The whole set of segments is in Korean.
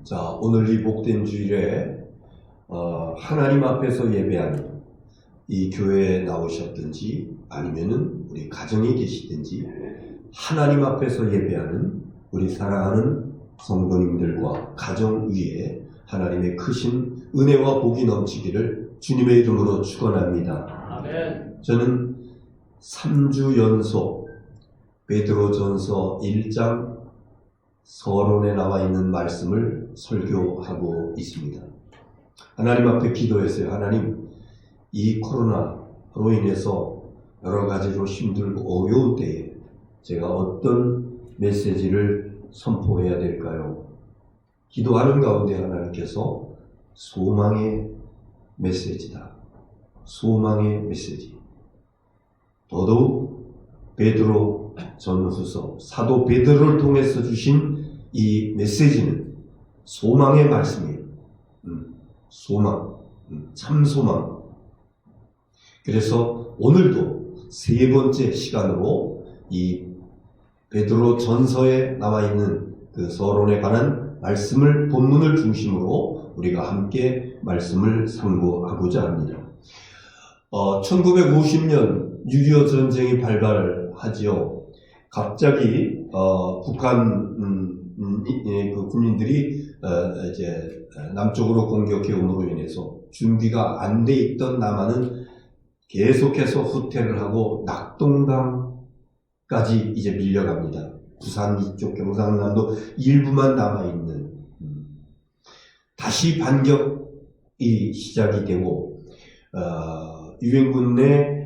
자, 오늘 이 복된 주일에 하나님 앞에서 예배하는 이 교회에 나오셨든지 아니면은 우리 가정에 계시든지 하나님 앞에서 예배하는 우리 사랑하는 성도님들과 가정 위에 하나님의 크신 은혜와 복이 넘치기를 주님의 이름으로 축원합니다. 아멘. 저는 3주 연속 베드로전서 1장 서론에 나와 있는 말씀을 설교하고 있습니다. 하나님 앞에 기도했어요. 하나님, 이 코로나로 인해서 여러 가지로 힘들고 어려운 때에 제가 어떤 메시지를 선포해야 될까요? 기도하는 가운데 하나님께서 소망의 메시지다. 소망의 메시지. 더더욱 베드로 전후서 사도 베드로를 통해서 주신 이 메시지는 소망의 말씀이에요. 소망, 참 소망. 그래서 오늘도 세 번째 시간으로 이 베드로 전서에 나와 있는 그 서론에 관한 말씀을 본문을 중심으로 우리가 함께 말씀을 상고하고자 합니다. 1950년 6.25 전쟁이 발발하지요. 갑자기 북한 그 군인들이 이제 남쪽으로 공격해 옴으로 인해서 준비가 안 돼 있던 남한은 계속해서 후퇴를 하고 낙동강까지 이제 밀려갑니다. 부산 이쪽 경상남도 일부만 남아 있는 다시 반격이 시작이 되고 유엔군 내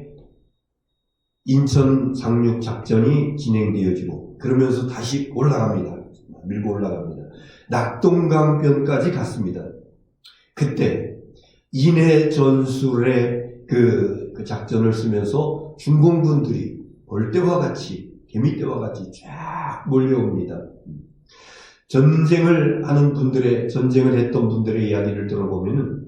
인천 상륙 작전이 진행되어지고 그러면서 다시 올라갑니다. 밀고 올라갑니다. 낙동강변까지 갔습니다. 그때 인해 전술의 그 작전을 쓰면서 중공군들이 벌떼와 같이 개미떼와 같이 쫙 몰려옵니다. 전쟁을 했던 분들의 이야기를 들어보면은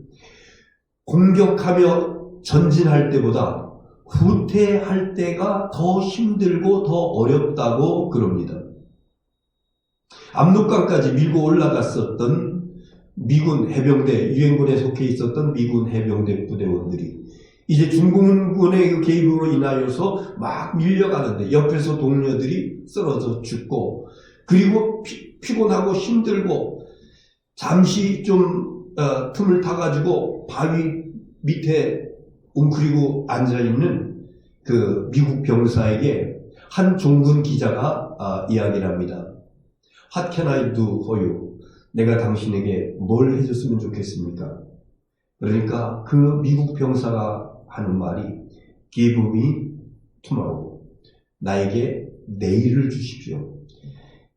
공격하며 전진할 때보다 후퇴할 때가 더 힘들고 더 어렵다고 그럽니다. 압록강까지 밀고 올라갔었던 미군 해병대, 유엔군에 속해 있었던 미군 해병대 부대원들이 이제 중공군의 그 개입으로 인하여서 막 밀려가는데 옆에서 동료들이 쓰러져 죽고 그리고 피곤하고 힘들고 잠시 좀 틈을 타가지고 바위 밑에 웅크리고 앉아있는 그 미국 병사에게 한 종군 기자가 이야기를 합니다. What can I do for you? 내가 당신에게 뭘 해줬으면 좋겠습니까? 그러니까 그 미국 병사가 하는 말이 Give me tomorrow. 나에게 내일을 주십시오.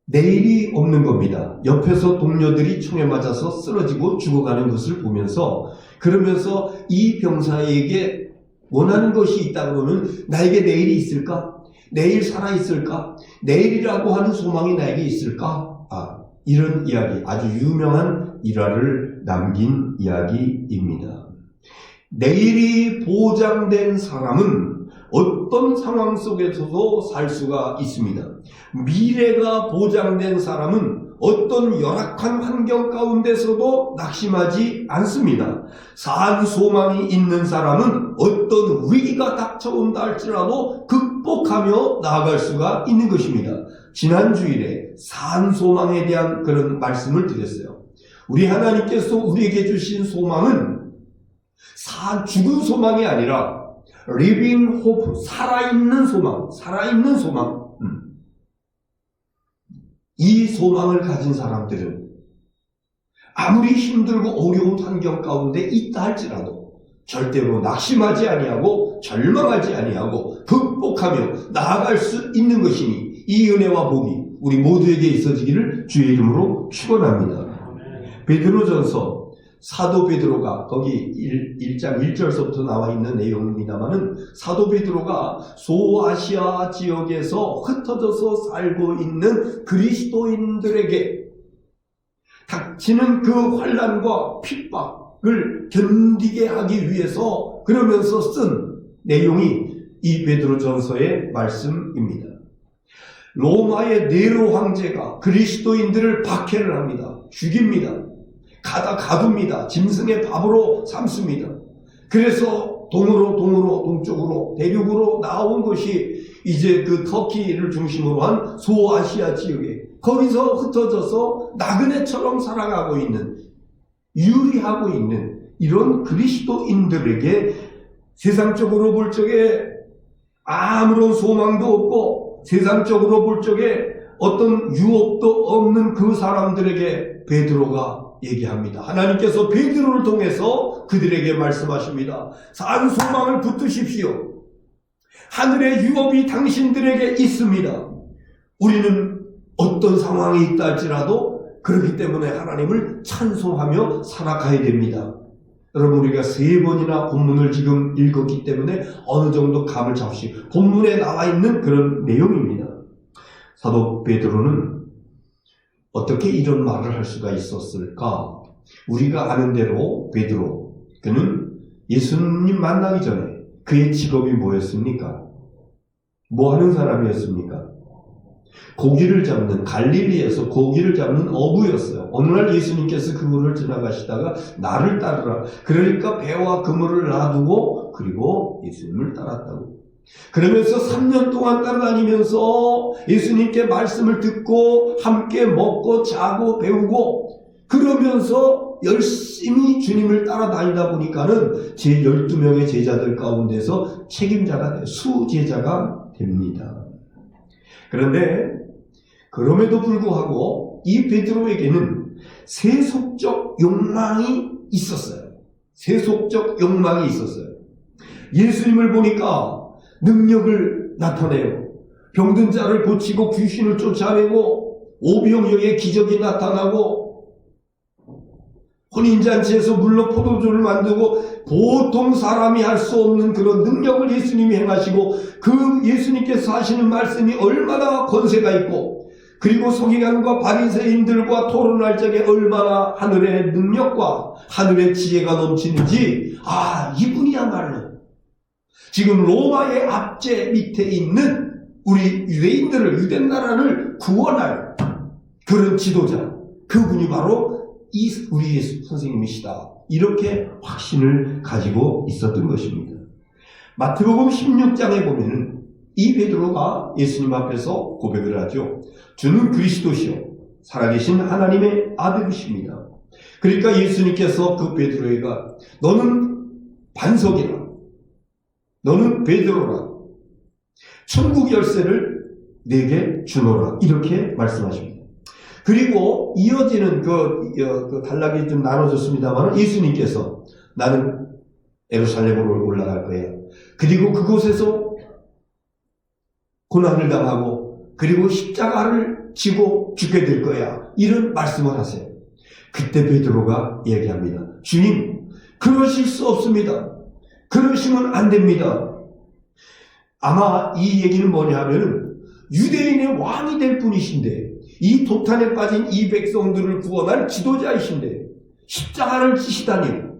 내일이 없는 겁니다. 옆에서 동료들이 총에 맞아서 쓰러지고 죽어가는 것을 보면서 그러면서 이 병사에게 원하는 것이 있다 그러면 나에게 내일이 있을까? 내일 살아있을까? 내일이라고 하는 소망이 나에게 있을까? 이런 이야기, 아주 유명한 일화를 남긴 이야기입니다. 내일이 보장된 사람은 어떤 상황 속에서도 살 수가 있습니다. 미래가 보장된 사람은 어떤 열악한 환경 가운데서도 낙심하지 않습니다. 산 소망이 있는 사람은 어떤 위기가 닥쳐온다 할지라도 극복하며 나아갈 수가 있는 것입니다. 지난 주일에 산 소망에 대한 그런 말씀을 드렸어요. 우리 하나님께서 우리에게 주신 소망은 죽은 소망이 아니라 living hope, 살아있는 소망. 이 소망을 가진 사람들은 아무리 힘들고 어려운 환경 가운데 있다 할지라도 절대로 낙심하지 아니하고 절망하지 아니하고 극복하며 나아갈 수 있는 것이니 이 은혜와 복이 우리 모두에게 있어지기를 주의 이름으로 축원합니다. 베드로전서 사도 베드로가 거기 1장 1절서부터 나와 있는 내용입니다만은 사도 베드로가 소아시아 지역에서 흩어져서 살고 있는 그리스도인들에게 닥치는 그 환난과 핍박을 견디게 하기 위해서 그러면서 쓴 내용이 이 베드로 전서의 말씀입니다. 로마의 네로 황제가 그리스도인들을 박해를 합니다. 죽입니다. 가둡니다. 짐승의 밥으로 삼습니다. 그래서 동쪽으로 대륙으로 나온 것이 이제 그 터키를 중심으로 한 소아시아 지역에 거기서 흩어져서 나그네처럼 살아가고 있는, 유리하고 있는 이런 그리스도인들에게 세상적으로 볼 적에 아무런 소망도 없고 세상적으로 볼 적에 어떤 유혹도 없는 그 사람들에게 베드로가 얘기합니다. 하나님께서 베드로를 통해서 그들에게 말씀하십니다. 산 소망을 붙드십시오. 하늘의 유업이 당신들에게 있습니다. 우리는 어떤 상황이 있다 할지라도 그렇기 때문에 하나님을 찬송하며 살아가야 됩니다. 여러분, 우리가 3번이나 본문을 지금 읽었기 때문에 어느 정도 감을 잡으시고, 본문에 나와 있는 그런 내용입니다. 사도 베드로는 어떻게 이런 말을 할 수가 있었을까? 우리가 아는 대로 베드로, 그는 예수님 만나기 전에 그의 직업이 뭐였습니까? 뭐 하는 사람이었습니까? 고기를 잡는, 갈릴리에서 고기를 잡는 어부였어요. 어느 날 예수님께서 그물을 지나가시다가 나를 따르라. 그러니까 배와 그물을 놔두고 그리고 예수님을 따랐다고. 그러면서 3년 동안 따라다니면서 예수님께 말씀을 듣고 함께 먹고 자고 배우고 그러면서 열심히 주님을 따라다니다 보니까는 제 12명의 제자들 가운데서 책임자가 돼요. 수제자가 됩니다. 그런데 그럼에도 불구하고 이 베드로에게는 세속적 욕망이 있었어요. 세속적 욕망이 있었어요. 예수님을 보니까 능력을 나타내요. 병든 자를 고치고 귀신을 쫓아내고 오병이어의 기적이 나타나고 혼인잔치에서 물로 포도주를 만들고 보통 사람이 할 수 없는 그런 능력을 예수님이 행하시고 그 예수님께서 하시는 말씀이 얼마나 권세가 있고 그리고 서기관과 바리새인들과 토론할 적에 얼마나 하늘의 능력과 하늘의 지혜가 넘치는지 이분이야말로 지금 로마의 압제 밑에 있는 우리 유대인들을 유대 나라를 구원할 그런 지도자 그분이 바로 우리 선생님이시다. 이렇게 확신을 가지고 있었던 것입니다. 마태복음 16장에 보면 이 베드로가 예수님 앞에서 고백을 하죠. 주는 그리스도시요 살아계신 하나님의 아들이십니다. 그러니까 예수님께서 그 베드로에게 너는 반석이라 너는 베드로라 천국 열쇠를 내게 주노라 이렇게 말씀하십니다. 그리고 이어지는 그 단락이 좀 나눠졌습니다만 예수님께서 나는 예루살렘으로 올라갈 거야. 그리고 그곳에서 고난을 당하고 그리고 십자가를 지고 죽게 될 거야. 이런 말씀을 하세요. 그때 베드로가 얘기합니다. 주님, 그러실 수 없습니다. 그러시면 안 됩니다. 아마 이 얘기는 뭐냐 하면 유대인의 왕이 될 분이신데 이 도탄에 빠진 이 백성들을 구원할 지도자이신데 십자가를 지시다니요.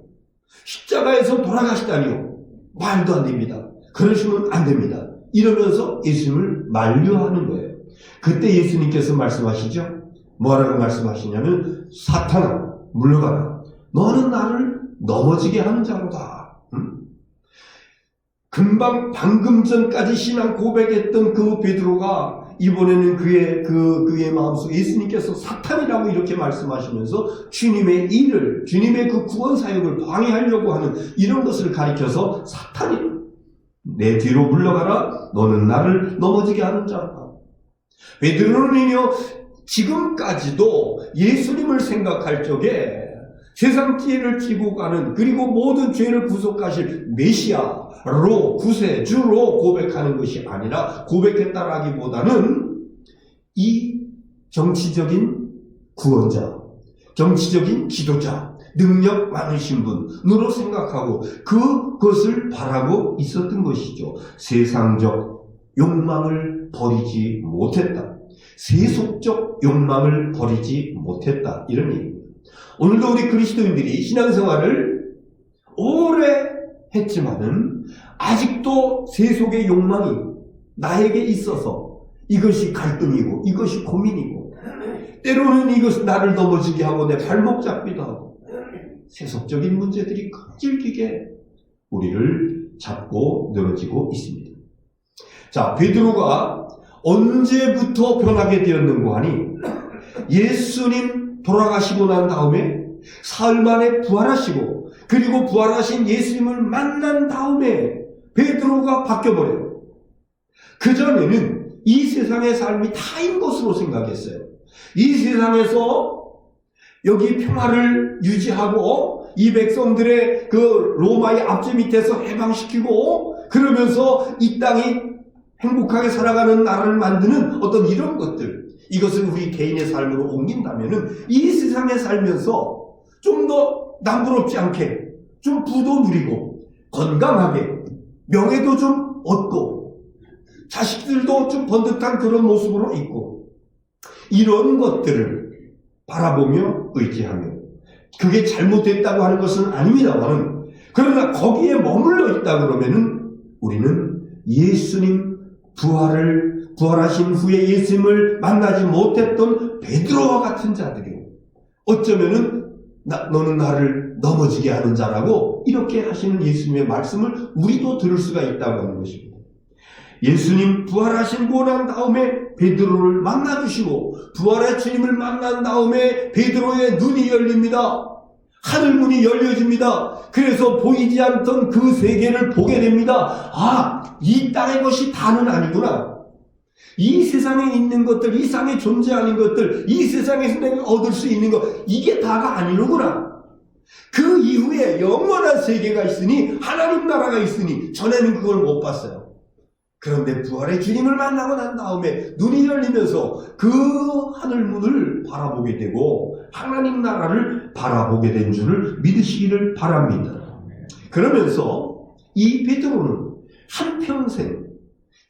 십자가에서 돌아가시다니요. 말도 안 됩니다. 그러시면 안 됩니다. 이러면서 예수님을 만류하는 거예요. 그때 예수님께서 말씀하시죠. 뭐라고 말씀하시냐면 사탄아 물러가라. 너는 나를 넘어지게 하는 자로다. 금방 방금 전까지 신앙 고백했던 그 베드로가 이번에는 그의 마음속에 예수님께서 사탄이라고 이렇게 말씀하시면서 주님의 일을, 주님의 그 구원 사역을 방해하려고 하는 이런 것을 가리켜서 사탄이라. 내 뒤로 물러가라. 너는 나를 넘어지게 하는 자다. 베드로는요, 지금까지도 예수님을 생각할 적에 세상 지혜를 지고 가는 그리고 모든 죄를 구속하실 메시아로 구세주로 고백하는 것이 아니라 고백했다라기보다는 이 정치적인 구원자, 정치적인 지도자, 능력 많으신 분으로 생각하고 그것을 바라고 있었던 것이죠. 세상적 욕망을 버리지 못했다. 세속적 욕망을 버리지 못했다. 이런 얘기입니다. 오늘도 우리 그리스도인들이 신앙생활을 오래 했지만은 아직도 세속의 욕망이 나에게 있어서 이것이 갈등이고 이것이 고민이고 때로는 이것은 나를 넘어지게 하고 내 발목 잡기도 하고 세속적인 문제들이 끈질기게 우리를 잡고 늘어지고 있습니다. 자, 베드로가 언제부터 변하게 되었는고 하니 예수님 돌아가시고 난 다음에 사흘 만에 부활하시고 그리고 부활하신 예수님을 만난 다음에 베드로가 바뀌어버려요. 그전에는 이 세상의 삶이 다인 것으로 생각했어요. 이 세상에서 여기 평화를 유지하고 이 백성들의 그 로마의 압제 밑에서 해방시키고 그러면서 이 땅이 행복하게 살아가는 나라를 만드는 어떤 이런 것들, 이것을 우리 개인의 삶으로 옮긴다면은 이 세상에 살면서 좀 더 남부럽지 않게 좀 부도 누리고 건강하게 명예도 좀 얻고 자식들도 좀 번듯한 그런 모습으로 있고 이런 것들을 바라보며 의지하며 그게 잘못됐다고 하는 것은 아닙니다만 그러나 거기에 머물러 있다 그러면은 우리는 예수님 부활하신 후에 예수님을 만나지 못했던 베드로와 같은 자들이에요. 어쩌면은 너는 나를 넘어지게 하는 자라고 이렇게 하시는 예수님의 말씀을 우리도 들을 수가 있다고 하는 것입니다. 예수님 부활하시고 난 다음에 베드로를 만나주시고 부활의 주님을 만난 다음에 베드로의 눈이 열립니다. 하늘문이 열려집니다. 그래서 보이지 않던 그 세계를 보게 됩니다. 아, 이 땅의 것이 다는 아니구나. 이 세상에 있는 것들, 이 세상에 존재하는 것들, 이 세상에서 내가 얻을 수 있는 것, 이게 다가 아니로구나. 그 이후에 영원한 세계가 있으니 하나님 나라가 있으니 전에는 그걸 못 봤어요. 그런데 부활의 주님을 만나고 난 다음에 눈이 열리면서 그 하늘문을 바라보게 되고 하나님 나라를 바라보게 된 줄을 믿으시기를 바랍니다. 그러면서 이 베드로는 한평생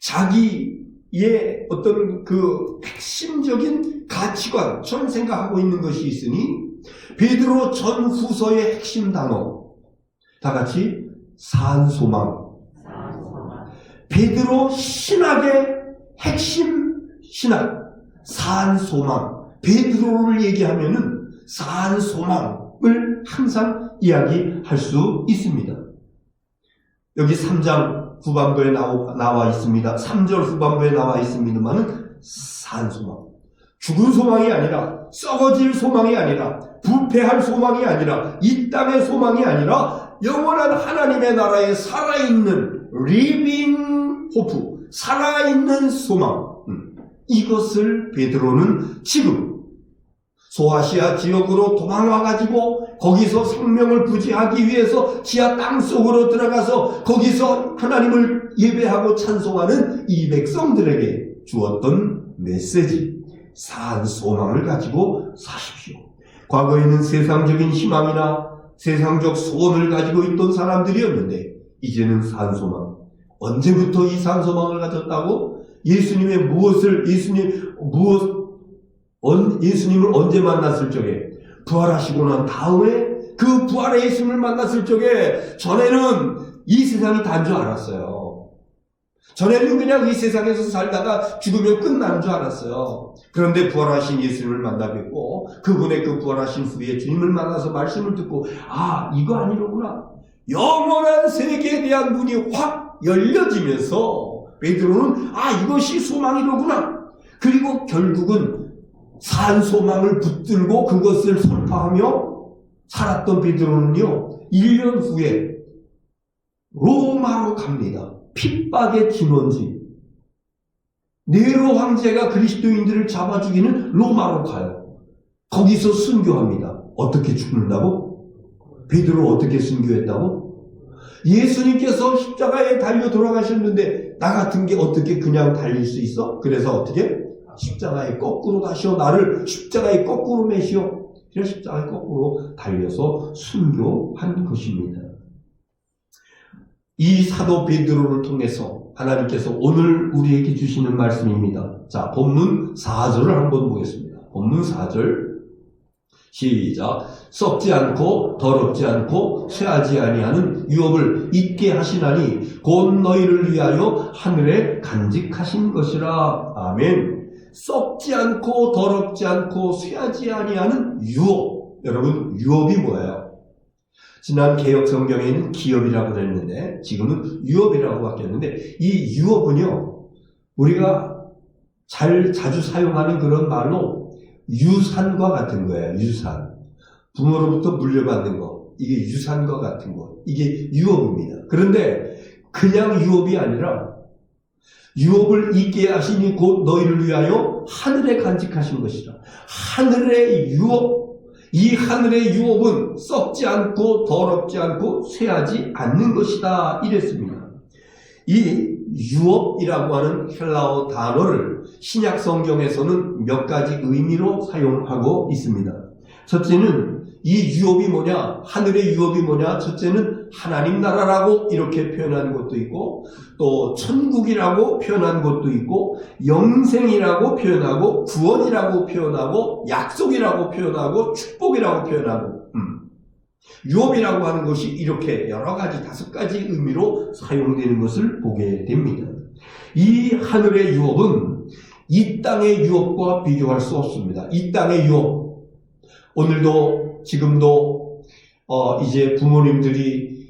자기의 어떤 그 핵심적인 가치관, 처럼 생각하고 있는 것이 있으니 베드로 전후서의 핵심 단어 다 같이 산소망. 베드로 신학의 핵심 신학 산소망. 베드로를 얘기하면은 산소망을 항상 이야기할 수 있습니다. 여기 3장 후반부에 나와 있습니다. 3절 후반부에 나와 있습니다만은 산소망. 죽은 소망이 아니라 썩어질 소망이 아니라 부패할 소망이 아니라 이 땅의 소망이 아니라 영원한 하나님의 나라에 살아있는 리빙 호프, 살아있는 소망. 이것을 베드로는 지금 소아시아 지역으로 도망와가지고 거기서 생명을 부지하기 위해서 지하 땅속으로 들어가서 거기서 하나님을 예배하고 찬송하는 이 백성들에게 주었던 메시지, 산 소망을 가지고 사십시오. 과거에는 세상적인 희망이나 세상적 소원을 가지고 있던 사람들이었는데 이제는 산소망. 언제부터 이 산소망을 가졌다고? 예수님을 언제 만났을 적에? 부활하시고 난 다음에 그 부활의 예수님을 만났을 적에 전에는 이 세상이 단 줄 알았어요. 전에는 그냥 이 세상에서 살다가 죽으면 끝나는 줄 알았어요. 그런데 부활하신 예수님을 만나 뵙고 그분의 그 부활하신 후에 주님을 만나서 말씀을 듣고 아, 이거 아니로구나. 영원한 세계에 대한 문이 확 열려지면서 베드로는 아, 이것이 소망이로구나. 그리고 결국은 산 소망을 붙들고 그것을 선포하며 살았던 베드로는요 1년 후에 로마로 갑니다. 핍박의 진원지 네로 황제가 그리스도인들을 잡아 죽이는 로마로 가요. 거기서 순교합니다. 어떻게 죽는다고? 베드로 어떻게 순교했다고? 예수님께서 십자가에 달려 돌아가셨는데 나 같은 게 어떻게 그냥 달릴 수 있어? 그래서 어떻게? 십자가에 거꾸로 가시오. 나를 십자가에 거꾸로 매시오. 그래서 십자가에 거꾸로 달려서 순교한 것입니다. 이 사도 베드로를 통해서 하나님께서 오늘 우리에게 주시는 말씀입니다. 자, 본문 4절을 한번 보겠습니다. 본문 4절 시작. 썩지 않고 더럽지 않고 쇠하지 아니하는 유업을 잊게 하시나니 곧 너희를 위하여 하늘에 간직하신 것이라. 아멘. 썩지 않고 더럽지 않고 쇠하지 아니하는 유업. 여러분, 유업이 뭐예요? 지난 개역 성경에는 기업이라고 했는데 지금은 유업이라고 바뀌었는데, 이 유업은요, 우리가 자주 사용하는 그런 말로 유산과 같은 거예요. 유산. 부모로부터 물려받는 거. 이게 유산과 같은 거. 이게 유업입니다. 그런데 그냥 유업이 아니라 유업을 잊게 하시니 곧 너희를 위하여 하늘에 간직하신 것이라. 하늘의 유업. 이 하늘의 유업은 썩지 않고 더럽지 않고 쇠하지 않는 것이다. 이랬습니다. 이 유업이라고 하는 헬라어 단어를 신약 성경에서는 몇 가지 의미로 사용하고 있습니다. 첫째는 이 유업이 뭐냐? 하늘의 유업이 뭐냐? 첫째는 하나님 나라라고 이렇게 표현한 것도 있고, 또 천국이라고 표현한 것도 있고, 영생이라고 표현하고, 구원이라고 표현하고, 약속이라고 표현하고, 축복이라고 표현하고, 유업이라고 하는 것이 이렇게 여러 가지 5가지 의미로 사용되는 것을 보게 됩니다. 이 하늘의 유업은 이 땅의 유업과 비교할 수 없습니다. 이 땅의 유업. 오늘도 지금도 이제 부모님들이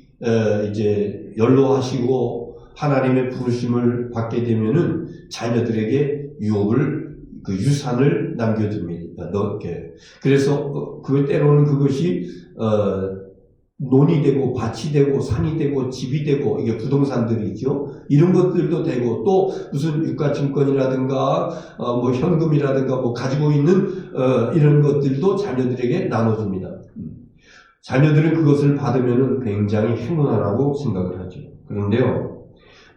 이제 연로하시고 하나님의 부르심을 받게 되면은 자녀들에게 유업을, 그 유산을 남겨줍니다. 넣게. 그래서 그 때로는 그것이 논이 되고 밭이 되고 산이 되고 집이 되고, 이게 부동산들이 있죠. 이런 것들도 되고, 또 무슨 유가증권이라든가 뭐 현금이라든가 뭐 가지고 있는 이런 것들도 자녀들에게 나눠줍니다. 자녀들은 그것을 받으면 굉장히 행운하라고 생각을 하죠. 그런데요,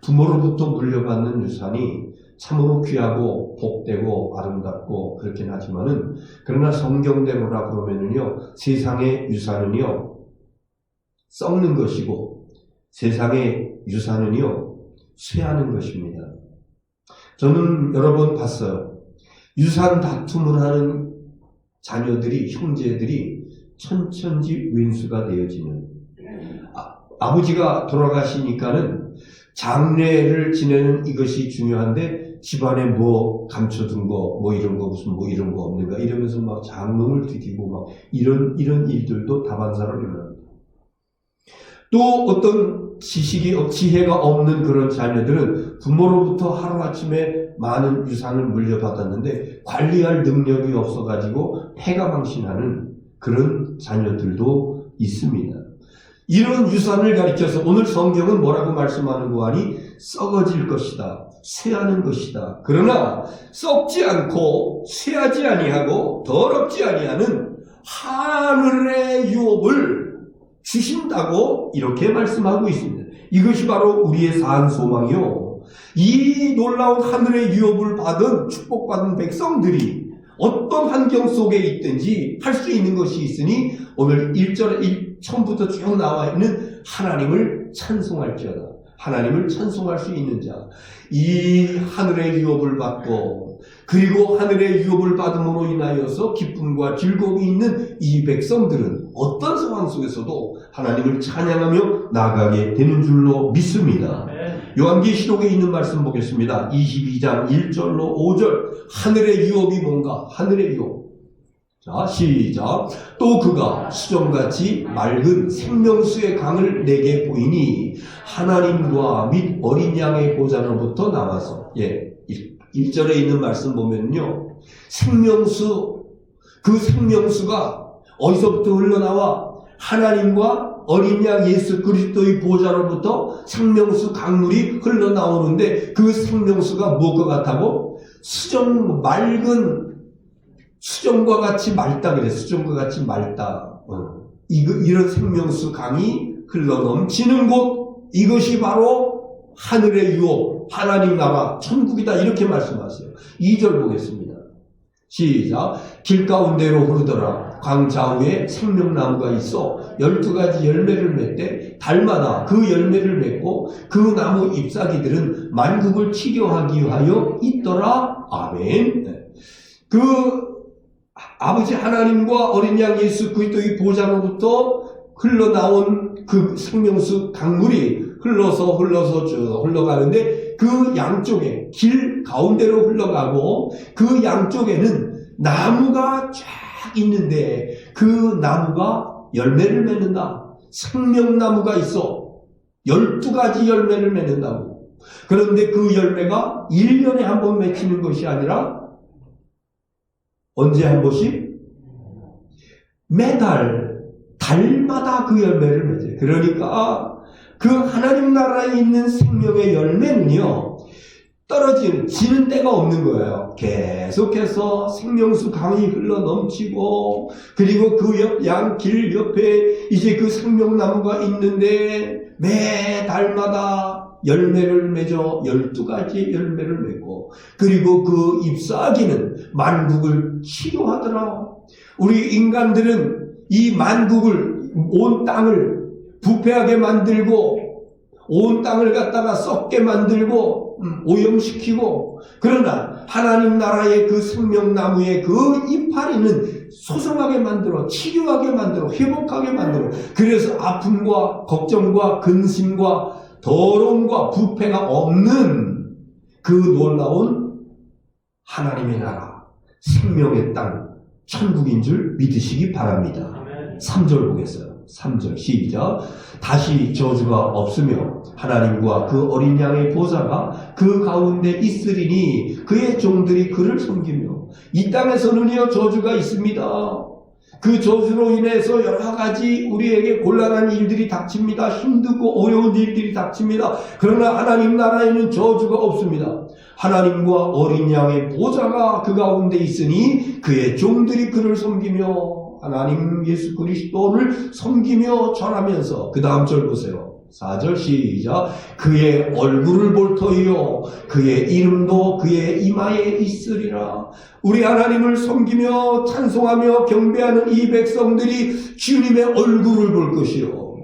부모로부터 물려받는 유산이 참으로 귀하고 복되고 아름답고 그렇긴 하지만은, 그러나 성경대로라 그러면은요, 세상의 유산은요 썩는 것이고 세상의 유산은요 쇠하는 것입니다. 저는 여러 번 봤어요. 유산 다툼을 하는 자녀들이, 형제들이 천천지 왼수가 되어지는, 아버지가 돌아가시니까는 장례를 지내는 이것이 중요한데, 집안에 뭐 감춰둔 거, 뭐 이런 거, 무슨 뭐 이런 거 없는가 이러면서 막 장롱을 뒤지고 막 이런 일들도 다반사로 일어납니다. 또 어떤 지혜가 없는 그런 자녀들은 부모로부터 하루아침에 많은 유산을 물려받았는데 관리할 능력이 없어가지고 패가망신하는 그런 자녀들도 있습니다. 이런 유산을 가리켜서 오늘 성경은 뭐라고 말씀하는 거 아니? 썩어질 것이다. 쇠하는 것이다. 그러나 썩지 않고 쇠하지 아니하고 더럽지 아니하는 하늘의 유업을 주신다고 이렇게 말씀하고 있습니다. 이것이 바로 우리의 산 소망이요. 이 놀라운 하늘의 유업을 받은 축복받은 백성들이 어떤 환경 속에 있든지 할 수 있는 것이 있으니, 오늘 1절에 처음부터 쭉 나와 있는 하나님을 찬송할지어다. 하나님을 찬송할 수 있는 자. 이 하늘의 유업을 받고, 그리고 하늘의 유업을 받음으로 인하여서 기쁨과 즐거움이 있는 이 백성들은 어떤 상황 속에서도 하나님을 찬양하며 나아가게 되는 줄로 믿습니다. 요한계시록에 있는 말씀 보겠습니다. 22장 1절로 5절. 하늘의 유업이 뭔가? 하늘의 유업. 자, 시작. 또 그가 수정같이 맑은 생명수의 강을 내게 보이니 하나님과 및 어린 양의 보좌로부터 나와서, 1절에 있는 말씀 보면요, 생명수, 그 생명수가 어디서부터 흘러나와? 하나님과 어린 양 예수 그리스도의 보좌로부터 생명수 강물이 흘러나오는데, 그 생명수가 무엇과 같다고? 맑은 수정과 같이 맑다 그래. 수정과 같이 맑다. 이런 생명수 강이 흘러넘치는 곳, 이것이 바로 하늘의 유업, 하나님 나라, 천국이다. 이렇게 말씀하세요. 2절 보겠습니다. 시작. 길 가운데로 흐르더라. 강 좌우에 생명나무가 있어 12가지 열매를 맺되 달마다 그 열매를 맺고 그 나무 잎사귀들은 만국을 치료하기 위하여 있더라. 아멘. 그 아버지 하나님과 어린 양 예수 그리스도의 보좌로부터 흘러나온 그 생명수 강물이 흘러서 쭉 흘러가는데 그 양쪽에 길 가운데로 흘러가고 그 양쪽에는 나무가 쫙 있는데 그 나무가 열매를 맺는다. 생명나무가 있어. 12가지 열매를 맺는다고. 그런데 그 열매가 1년에 한 번 맺히는 것이 아니라 언제 한 번씩? 매달, 달마다 그 열매를 맺어요. 그러니까 그 하나님 나라에 있는 생명의 열매는요, 지는 때가 없는 거예요. 계속해서 생명수 강이 흘러 넘치고, 그리고 그 길 옆에 이제 그 생명나무가 있는데, 매 달마다 열매를 맺어 12가지 열매를 맺고, 그리고 그 잎사귀는 만국을 치료하더라. 우리 인간들은 이 만국을, 온 땅을 부패하게 만들고, 온 땅을 갖다가 썩게 만들고, 오염시키고, 그러나 하나님 나라의 그 생명나무의 그 이파리는 소성하게 만들어, 치료하게 만들어, 회복하게 만들어. 그래서 아픔과 걱정과 근심과 더러움과 부패가 없는 그 놀라운 하나님의 나라, 생명의 땅, 천국인 줄 믿으시기 바랍니다. 3절 보겠어요. 3절 시작. 다시 저주가 없으며 하나님과 그 어린 양의 보좌가 그 가운데 있으리니 그의 종들이 그를 섬기며. 이 땅에서는요 저주가 있습니다. 그 저주로 인해서 여러 가지 우리에게 곤란한 일들이 닥칩니다. 힘들고 어려운 일들이 닥칩니다. 그러나 하나님 나라에는 저주가 없습니다. 하나님과 어린 양의 보좌가 그 가운데 있으니 그의 종들이 그를 섬기며. 하나님 예수 그리스도를 섬기며 절하면서, 그 다음 절 보세요. 4절 시작. 그의 얼굴을 볼 터이요 그의 이름도 그의 이마에 있으리라. 우리 하나님을 섬기며 찬송하며 경배하는 이 백성들이 주님의 얼굴을 볼 것이요.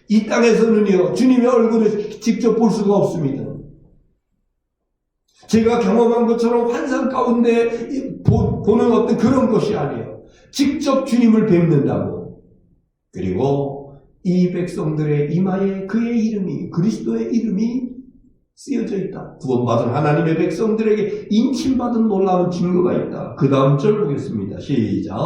이 땅에서는요 주님의 얼굴을 직접 볼 수가 없습니다. 제가 경험한 것처럼 환상 가운데 보는 어떤 그런 것이 아니에요. 직접 주님을 뵙는다고. 그리고 이 백성들의 이마에 그의 이름이, 그리스도의 이름이 쓰여져 있다. 구원받은 하나님의 백성들에게 인침받은 놀라운 증거가 있다. 그 다음 절 보겠습니다. 시작.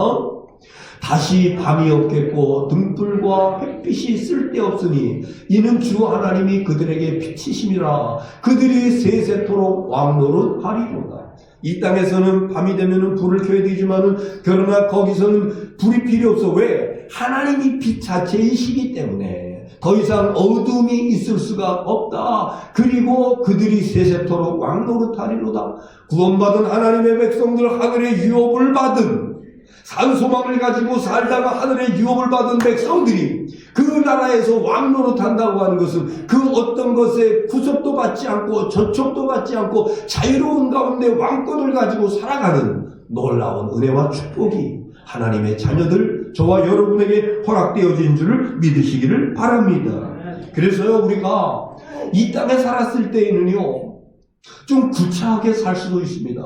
다시 밤이 없겠고 등불과 햇빛이 쓸데없으니 이는 주 하나님이 그들에게 빛이심이라. 그들이 세세토록 왕노릇하리로다. 이 땅에서는 밤이 되면은 불을 켜야 되지만은, 그러나 거기서는 불이 필요 없어. 왜? 하나님이 빛 자체이시기 때문에 더 이상 어둠이 있을 수가 없다. 그리고 그들이 세세토록 왕노릇하리로다. 구원받은 하나님의 백성들, 하늘의 유업을 받은, 산소망을 가지고 살다가 하늘의 유업을 받은 백성들이 그 나라에서 왕노릇한다고 하는 것은 그 어떤 것에 구속도 받지 않고 저촉도 받지 않고 자유로운 가운데 왕권을 가지고 살아가는 놀라운 은혜와 축복이 하나님의 자녀들, 저와 여러분에게 허락되어진 줄을 믿으시기를 바랍니다. 그래서요 우리가 이 땅에 살았을 때에는요 좀 구차하게 살 수도 있습니다.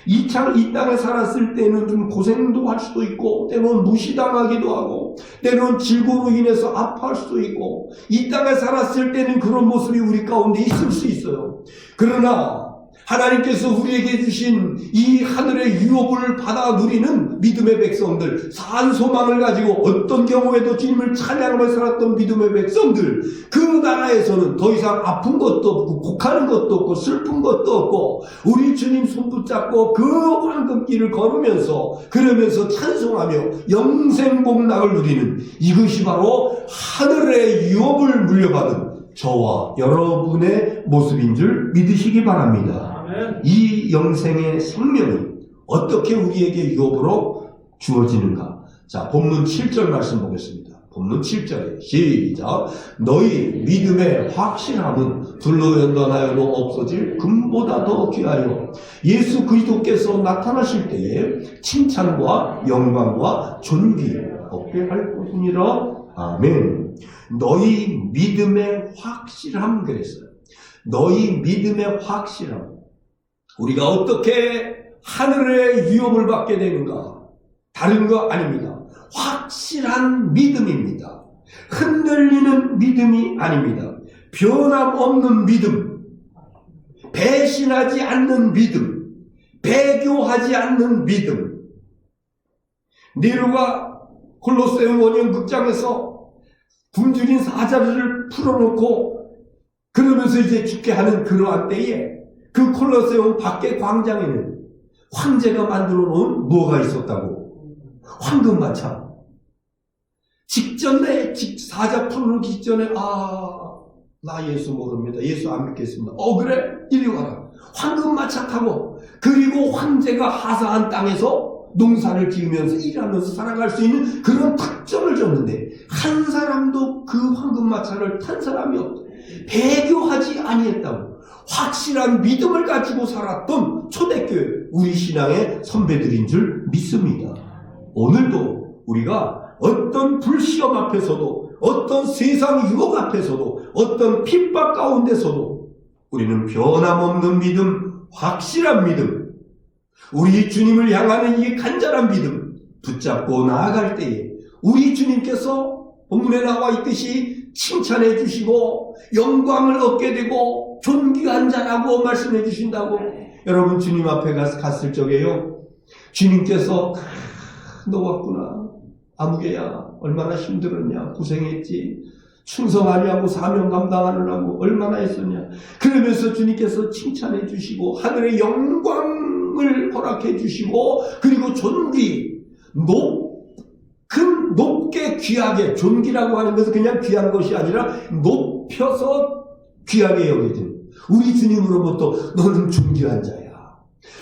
이 땅에 살았을 때는 좀 고생도 할 수도 있고, 때로는 무시당하기도 하고, 때로는 질고로 인해서 아파할 수도 있고, 이 땅에 살았을 때는 그런 모습이 우리 가운데 있을 수 있어요. 그러나 하나님께서 우리에게 주신 이 하늘의 유업을 받아 누리는 믿음의 백성들, 산 소망을 가지고 어떤 경우에도 주님을 찬양하며 살았던 믿음의 백성들, 그 나라에서는 더 이상 아픈 것도 없고 곡하는 것도 없고 슬픈 것도 없고, 우리 주님 손 붙잡고 그 황금길을 걸으면서 그러면서 찬송하며 영생복락을 누리는, 이것이 바로 하늘의 유업을 물려받은 저와 여러분의 모습인 줄 믿으시기 바랍니다. 이 영생의 생명이 어떻게 우리에게 유업으로 주어지는가? 자, 본문 7절 말씀 보겠습니다. 본문 7절에 시작. 너희 믿음의 확실함은 둘로 연단하여도 없어질 금보다 더 귀하여 예수 그리스도께서 나타나실 때에 칭찬과 영광과 존귀 얻게 할 것이니라. 아멘. 너희 믿음의 확실함 그랬어요. 너희 믿음의 확실함. 우리가 어떻게 하늘의 유업을 받게 되는가? 다른 거 아닙니다. 확실한 믿음입니다. 흔들리는 믿음이 아닙니다. 변함없는 믿음, 배신하지 않는 믿음, 배교하지 않는 믿음. 네로가 콜로세움 원형 극장에서 굶주린 사자를 풀어놓고 그러면서 이제 죽게 하는 그러한 때에 그 콜로세움 밖에 광장에는 황제가 만들어 놓은 뭐가 있었다고? 황금마차. 직전에 사자 풀어놓기 직전에 나 예수 모릅니다. 예수 안 믿겠습니다. 그래? 이리 와라. 황금마차 타고 그리고 황제가 하사한 땅에서 농사를 지으면서 일하면서 살아갈 수 있는 그런 특전을 줬는데 한 사람도 그 황금마차를 탄 사람이 없다. 배교하지 아니했다고. 확실한 믿음을 가지고 살았던 초대교회 우리 신앙의 선배들인 줄 믿습니다. 오늘도 우리가 어떤 불시험 앞에서도 어떤 세상 유혹 앞에서도 어떤 핍박 가운데서도 우리는 변함없는 믿음, 확실한 믿음, 우리 주님을 향하는 이 간절한 믿음 붙잡고 나아갈 때에 우리 주님께서 본문에 나와 있듯이 칭찬해 주시고 영광을 얻게 되고 존귀한 자라고 말씀해 주신다고. 여러분 주님 앞에 갔을 적에요, 주님께서 너 왔구나, 아무개야 얼마나 힘들었냐, 고생했지, 충성하려고 사명 감당하느라고 얼마나 했었냐. 그러면서 주님께서 칭찬해 주시고 하늘의 영광을 허락해 주시고 그리고 존귀, 높게 귀하게, 존귀라고 하는 것은 그냥 귀한 것이 아니라 높여서 귀하게 여기든 우리 주님으로부터 너는 존귀한 자야,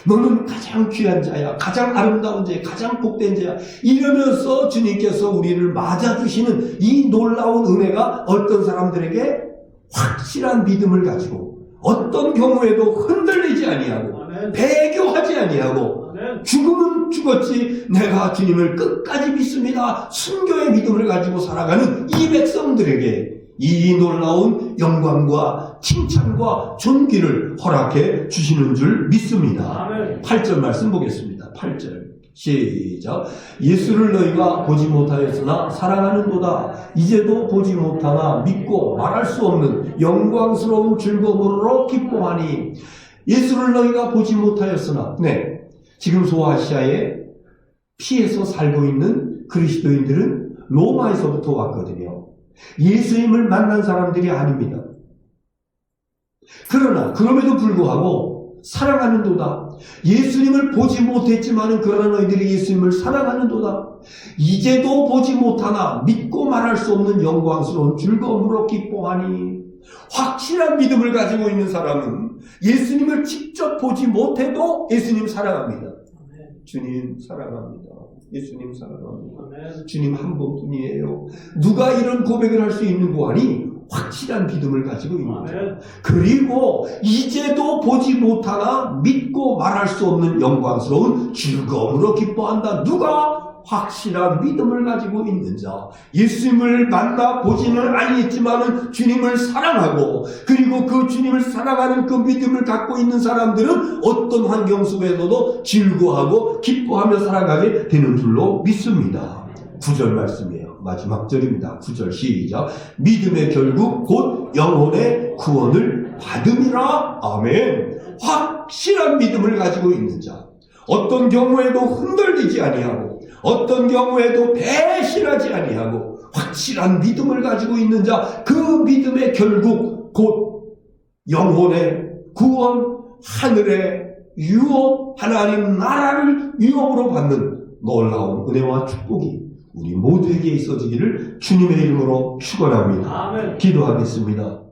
너는 가장 귀한 자야, 가장 아름다운 자야, 가장 복된 자야, 이러면서 주님께서 우리를 맞아주시는 이 놀라운 은혜가 어떤 사람들에게 확실한 믿음을 가지고 어떤 경우에도 흔들리지 아니하고 배교하지 아니하고 죽으면 죽었지 내가 주님을 끝까지 믿습니다, 순교의 믿음을 가지고 살아가는 이 백성들에게 이 놀라운 영광과 칭찬과 존귀를 허락해 주시는 줄 믿습니다. 8절 말씀 보겠습니다. 8절 시작. 예수를 너희가 보지 못하였으나 사랑하는도다. 이제도 보지 못하나 믿고 말할 수 없는 영광스러운 즐거움으로 기뻐하니. 예수를 너희가 보지 못하였으나, 지금 소아시아에 피해서 살고 있는 그리스도인들은 로마에서부터 왔거든요. 예수님을 만난 사람들이 아닙니다. 그러나 그럼에도 불구하고 사랑하는도다. 예수님을 보지 못했지만 그러나 너희들이 예수님을 사랑하는도다. 이제도 보지 못하나 믿고 말할 수 없는 영광스러운 즐거움으로 기뻐하니. 확실한 믿음을 가지고 있는 사람은 예수님을 직접 보지 못해도 예수님 사랑합니다. 주님 사랑합니다. 예수님 사랑합니다. 주님 한 분뿐이에요. 누가 이런 고백을 할 수 있는 거 아니? 확실한 믿음을 가지고 있는 거죠. 그리고 이제도 보지 못하나 믿고 말할 수 없는 영광스러운 즐거움으로 기뻐한다. 누가? 확실한 믿음을 가지고 있는 자. 예수님을 만나 보지는 아니했지만 주님을 사랑하고 그리고 그 주님을 사랑하는 그 믿음을 갖고 있는 사람들은 어떤 환경 속에서도 즐거워하고 기뻐하며 살아가게 되는 줄로 믿습니다. 9절 말씀이에요. 마지막 절입니다. 9절 시작. 믿음의 결국 곧 영혼의 구원을 받음이라. 아멘. 확실한 믿음을 가지고 있는 자, 어떤 경우에도 흔들리지 아니하고 어떤 경우에도 배신하지 아니하고 확실한 믿음을 가지고 있는 자, 그 믿음의 결국 곧 영혼의 구원, 하늘의 유업, 하나님 나라를 유업으로 받는 놀라운 은혜와 축복이 우리 모두에게 있어지기를 주님의 이름으로 축원합니다. 기도하겠습니다.